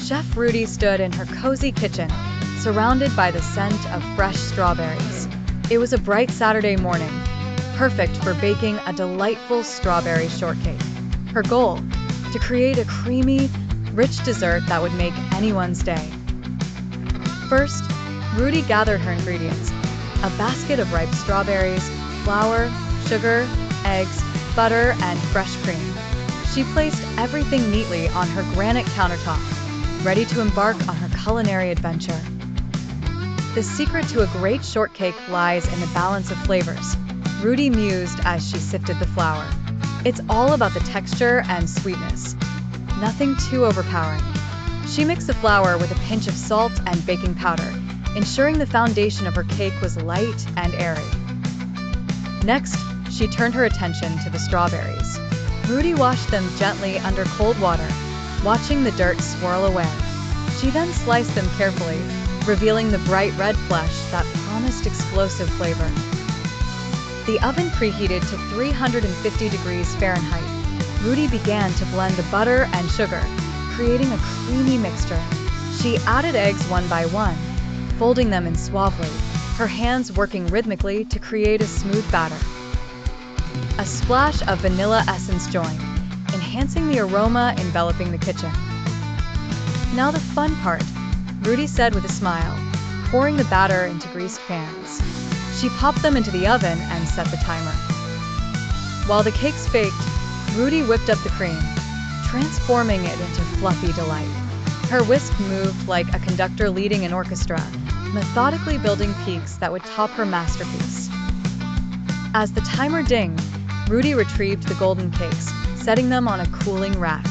Chef Rudy stood in her cozy kitchen, surrounded by the scent of fresh strawberries. It was a bright Saturday morning, perfect for baking a delightful strawberry shortcake. Her goal? To create a creamy, rich dessert that would make anyone's day. First, Rudy gathered her ingredients: a basket of ripe strawberries, flour, sugar, eggs, butter, and fresh cream. She placed everything neatly on her granite countertop, ready to embark on her culinary adventure. The secret to a great shortcake lies in the balance of flavors, Rudy mused as she sifted the flour. It's all about the texture and sweetness. Nothing too overpowering. She mixed the flour with a pinch of salt and baking powder, ensuring the foundation of her cake was light and airy. Next, she turned her attention to the strawberries. Rudy washed them gently under cold water, watching the dirt swirl away. She then sliced them carefully, revealing the bright red flesh that promised explosive flavor. The oven preheated to 350 degrees Fahrenheit. Rudy began to blend the butter and sugar, creating a creamy mixture. She added eggs one by one, folding them in suavely, her hands working rhythmically to create a smooth batter. A splash of vanilla essence joined, enhancing the aroma enveloping the kitchen. Now the fun part, Rudy said with a smile, pouring the batter into greased pans. She popped them into the oven and set the timer. While the cakes baked, Rudy whipped up the cream, transforming it into fluffy delight. Her whisk moved like a conductor leading an orchestra, methodically building peaks that would top her masterpiece. As the timer dinged, Rudy retrieved the golden cakes, setting them on a cooling rack.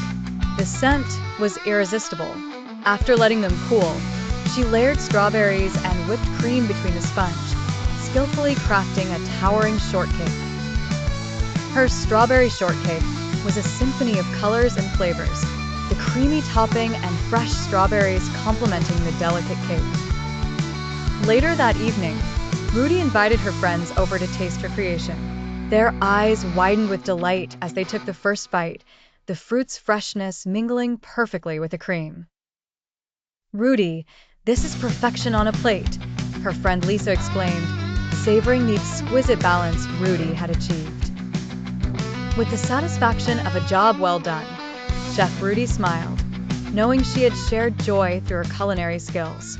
The scent was irresistible. After letting them cool, she layered strawberries and whipped cream between the sponge, skillfully crafting a towering shortcake. Her strawberry shortcake was a symphony of colors and flavors, the creamy topping and fresh strawberries complementing the delicate cake. Later that evening, Rudy invited her friends over to taste her creation. Their eyes widened with delight as they took the first bite, the fruit's freshness mingling perfectly with the cream. "Rudy, this is perfection on a plate," her friend Lisa exclaimed, savoring the exquisite balance Rudy had achieved. With the satisfaction of a job well done, Chef Rudy smiled, knowing she had shared joy through her culinary skills.